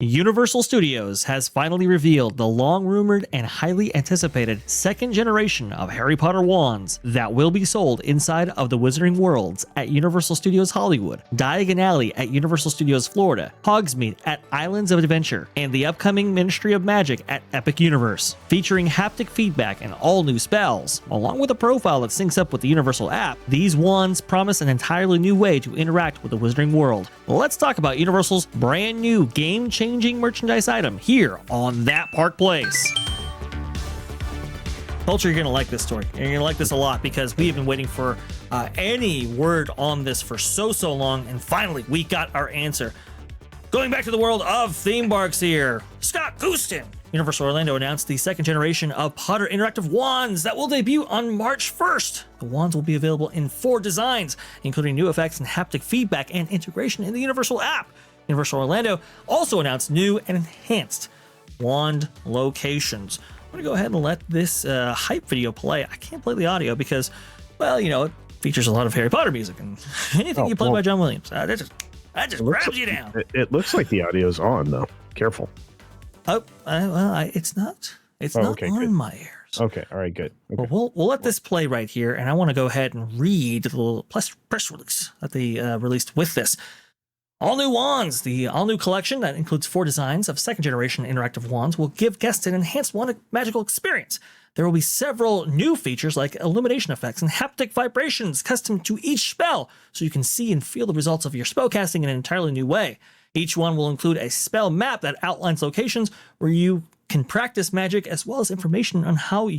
Universal Studios has finally revealed the long-rumored and highly anticipated second generation of Harry Potter wands that will be sold inside of the Wizarding Worlds at Universal Studios Hollywood, Diagon Alley at Universal Studios Florida, Hogsmeade at Islands of Adventure, and the upcoming Ministry of Magic at Epic Universe. Featuring haptic feedback and all new spells, along with a profile that syncs up with the Universal app, these wands promise an entirely new way to interact with the Wizarding World. Let's talk about Universal's brand new game-changing merchandise item here on That Park Place. Culture, you're going to like this story. You're going to like this a lot because we have been waiting for any word on this for so long, and finally we got our answer. Going back to the world of theme parks here, Scott Houston. Universal Orlando announced the second generation of Potter interactive wands that will debut on March 1st. The wands will be available in 4 designs, including new effects and haptic feedback and integration in the Universal app. Universal Orlando also announced new and enhanced wand locations. I'm going to go ahead and let this hype video play. I can't play the audio because, well, you know, it features a lot of Harry Potter music, and anything you play by John Williams, that just grabs you down. It looks like the audio's on, though. Careful. Oh, well, it's not. It's not okay, on good. My ears. Okay, all right, good. Okay. Well, we'll let this play right here, and I want to go ahead and read the little press release that they released with this. All new wands. The all new collection that includes 4 designs of second generation interactive wands will give guests an enhanced wand magical experience. There will be several new features like illumination effects and haptic vibrations custom to each spell, so you can see and feel the results of your spellcasting in an entirely new way. Each one will include a spell map that outlines locations where you can practice magic, as well as information on how to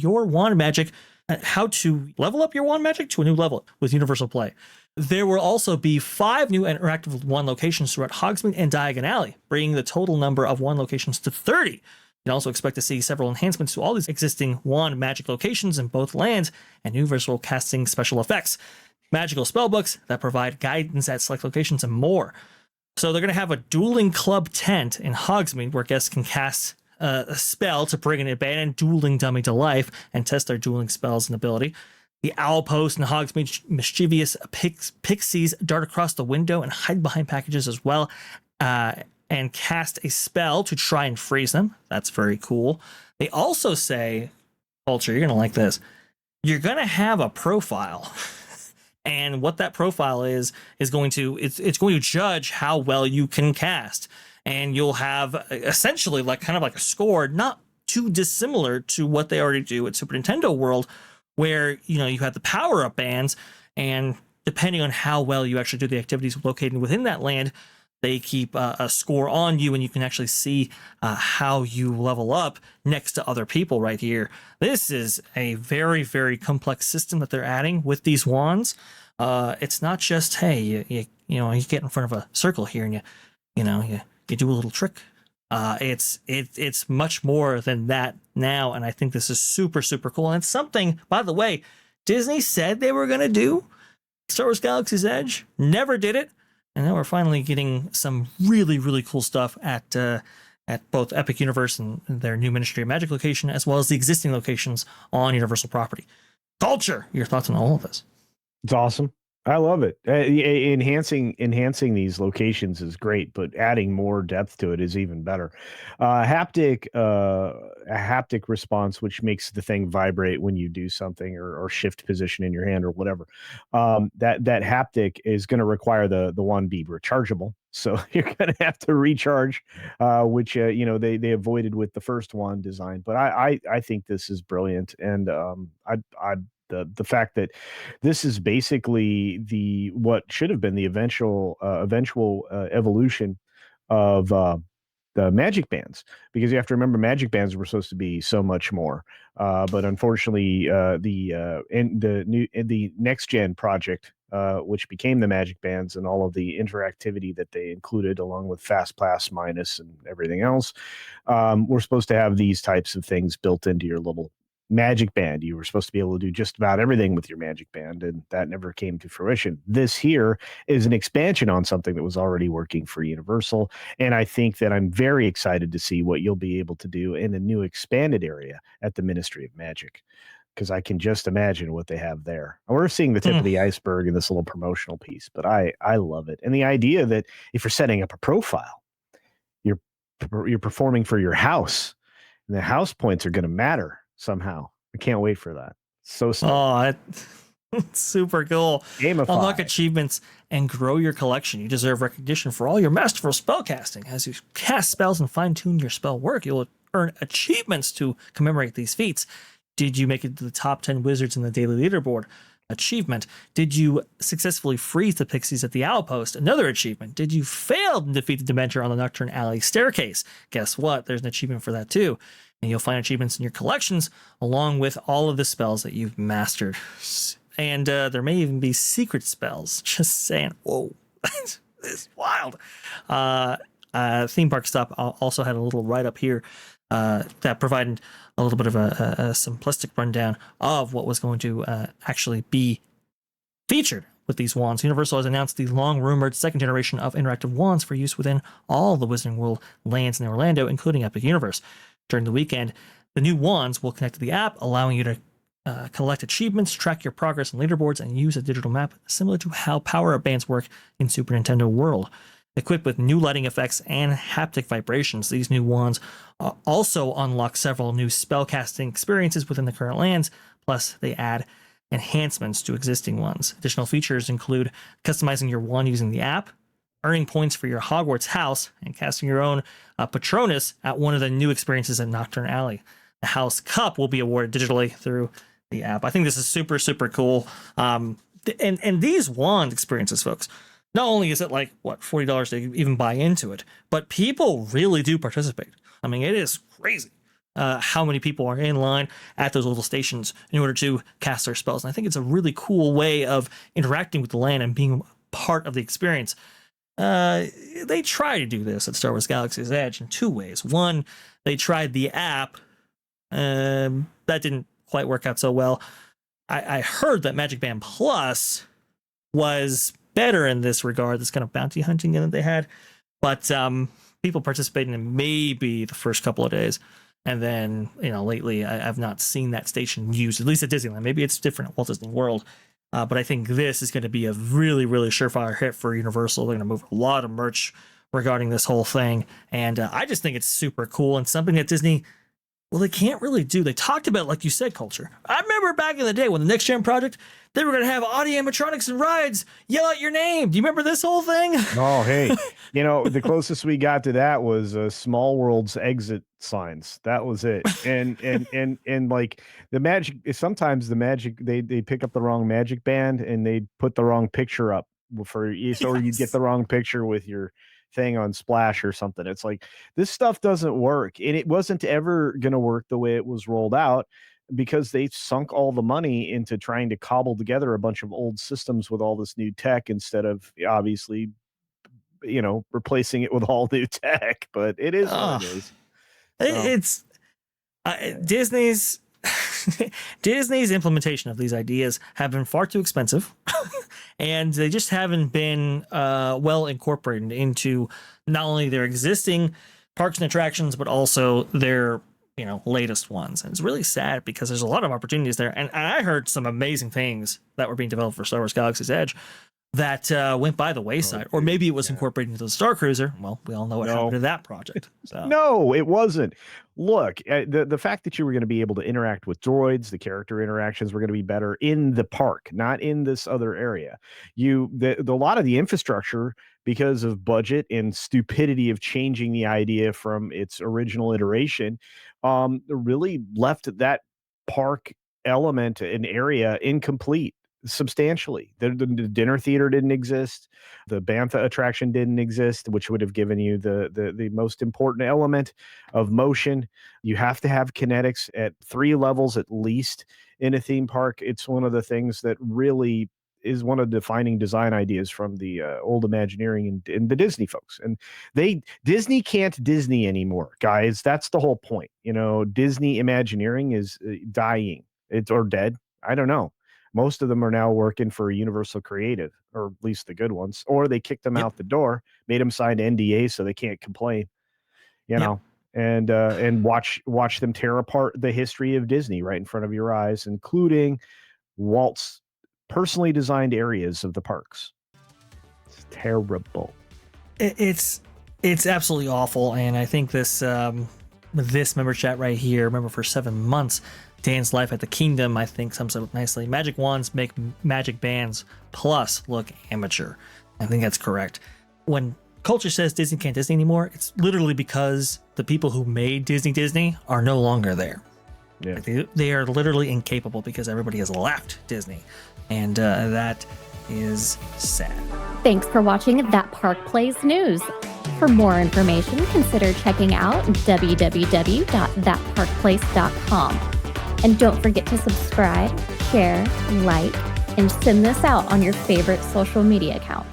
level up your wand magic to a new level with Universal Play. There will also be 5 new interactive wand locations throughout Hogsmeade and Diagon Alley, bringing the total number of wand locations to 30. You can also expect to see several enhancements to all these existing wand magic locations in both lands and Universal casting special effects, magical spellbooks that provide guidance at select locations, and more. So they're going to have a dueling club tent in Hogsmeade where guests can cast a spell to bring an abandoned dueling dummy to life and test their dueling spells and ability. The owl post in Hogsmeade, mischievous pixies dart across the window and hide behind packages as well, and cast a spell to try and freeze them. That's very cool. They also say, Culture, you're going to like this, you're going to have a profile. And what that profile is going to, it's going to judge how well you can cast. And you'll have essentially kind of like a score, not too dissimilar to what they already do at Super Nintendo World, where, you know, you have the power-up bands, and depending on how well you actually do the activities located within that land, they keep a score on you, and you can actually see how you level up next to other people right here. This is a very, very complex system that they're adding with these wands. It's not just, hey, you get in front of a circle here and you do a little trick. It's much more than that now, and I think this is super, super cool. And it's something, by the way, Disney said they were going to do. Star Wars Galaxy's Edge never did it, and now we're finally getting some really, really cool stuff at both Epic Universe and their new Ministry of Magic location, as well as the existing locations on Universal property. Culture, your thoughts on all of this? It's awesome. I love it. Enhancing these locations is great, but adding more depth to it is even better. A haptic response, which makes the thing vibrate when you do something or shift position in your hand or whatever. That haptic is going to require the wand be rechargeable. So you're going to have to recharge, which they avoided with the first wand design. But I think this is brilliant, and the fact that this is basically what should have been the eventual evolution of the magic bands, because you have to remember magic bands were supposed to be so much more, but unfortunately the next gen project, which became the magic bands and all of the interactivity that they included along with Fast Pass Minus and everything else, we're supposed to have these types of things built into your little magic band. You were supposed to be able to do just about everything with your magic band, and that never came to fruition. This here is an expansion on something that was already working for Universal, and I think that I'm very excited to see what you'll be able to do in a new expanded area at the Ministry of Magic, because I can just imagine what they have there. And we're seeing the tip of the iceberg in this little promotional piece, but I love it. And the idea that if you're setting up a profile, you're performing for your house, and the house points are going to matter somehow. I can't wait for that. So Oh, it's super cool. Unlock gamified. achievements and grow your collection. You deserve recognition for all your masterful spellcasting. As you cast spells and fine-tune your spell work, you'll earn achievements to commemorate these feats. Did you make it to the top 10 wizards in the daily leaderboard? Achievement. Did you successfully freeze the pixies at the outpost? Another achievement. Did you fail to defeat the Dementor on the Nocturne Alley staircase? Guess what? There's an achievement for that too. And you'll find achievements in your collections along with all of the spells that you've mastered. And there may even be secret spells. Just saying. Whoa, this is wild. Theme Park Stop also had a little write up here that provided a little bit of a simplistic rundown of what was going to actually be featured with these wands. Universal has announced the long-rumored second generation of interactive wands for use within all the Wizarding World lands in Orlando, including Epic Universe. During the weekend, the new wands will connect to the app, allowing you to collect achievements, track your progress in leaderboards, and use a digital map similar to how power-up bands work in Super Nintendo World. Equipped with new lighting effects and haptic vibrations, these new wands also unlock several new spellcasting experiences within the current lands, plus they add enhancements to existing ones. Additional features include customizing your wand using the app, earning points for your Hogwarts house, and casting your own Patronus at one of the new experiences at Nocturne Alley. The House Cup will be awarded digitally through the app. I think this is super, super cool. And these wand experiences, folks, not only is it like, what, $40 to even buy into it, but people really do participate. I mean, it is crazy how many people are in line at those little stations in order to cast their spells. And I think it's a really cool way of interacting with the land and being part of the experience. They try to do this at Star Wars Galaxy's Edge in two ways. One, they tried the app. That didn't quite work out so well. I heard that Magic Band Plus was better in this regard, this kind of bounty hunting that they had, but people participating in maybe the first couple of days, and then lately I've not seen that station used, at least at Disneyland. Maybe it's different at Walt Disney World, but I think this is going to be a really, really surefire hit for Universal. They're going to move a lot of merch regarding this whole thing, and I just think it's super cool and something that Disney, well, they can't really do. They talked about, like you said, culture. I remember back in the day when the Next Gen project, they were going to have audio animatronics and rides yell out your name. Do you remember this whole thing? Oh, hey, the closest we got to that was Small World's exit signs. That was it. And like the magic, sometimes the magic, they pick up the wrong magic band and they put the wrong picture up for you, or you get the wrong picture with your thing on Splash or something. It's like, this stuff doesn't work, and it wasn't ever going to work the way it was rolled out, because they sunk all the money into trying to cobble together a bunch of old systems with all this new tech instead of obviously replacing it with all new tech. But it is what it is. It's Disney's Disney's implementation of these ideas have been far too expensive, and they just haven't been well incorporated into not only their existing parks and attractions, but also their latest ones. And it's really sad because there's a lot of opportunities there. And I heard some amazing things that were being developed for Star Wars Galaxy's Edge that went by the wayside, or maybe it was incorporated into the Star Cruiser. Well, we all know what happened to that project. So. No, it wasn't. Look, the fact that you were going to be able to interact with droids, the character interactions were going to be better in the park, not in this other area. A lot of the infrastructure, because of budget and stupidity of changing the idea from its original iteration, really left that park element and area incomplete substantially. The dinner theater didn't exist. The Bantha attraction didn't exist, which would have given you the most important element of motion. You have to have kinetics at 3 levels at least in a theme park. It's one of the things that really is one of the defining design ideas from the old Imagineering and the Disney folks. And Disney can't Disney anymore, guys. That's the whole point. Disney Imagineering is dying. Or dead. I don't know. Most of them are now working for Universal Creative, or at least the good ones, or they kicked them out the door, made them sign NDA so they can't complain, and watch them tear apart the history of Disney right in front of your eyes, including Walt's personally designed areas of the parks. It's terrible. It's It's absolutely awful, and I think this member chat right here, remember for 7 months, Dan's life at the kingdom, I think sums it up nicely. Magic wands make magic bands plus look amateur. I think that's correct. When culture says Disney can't Disney anymore, it's literally because the people who made Disney are no longer there. Yeah. Like they are literally incapable because everybody has left Disney, and that is sad. Thanks for watching That Park Plays News. For more information, consider checking out www.thatparkplace.com. And don't forget to subscribe, share, like, and send this out on your favorite social media accounts.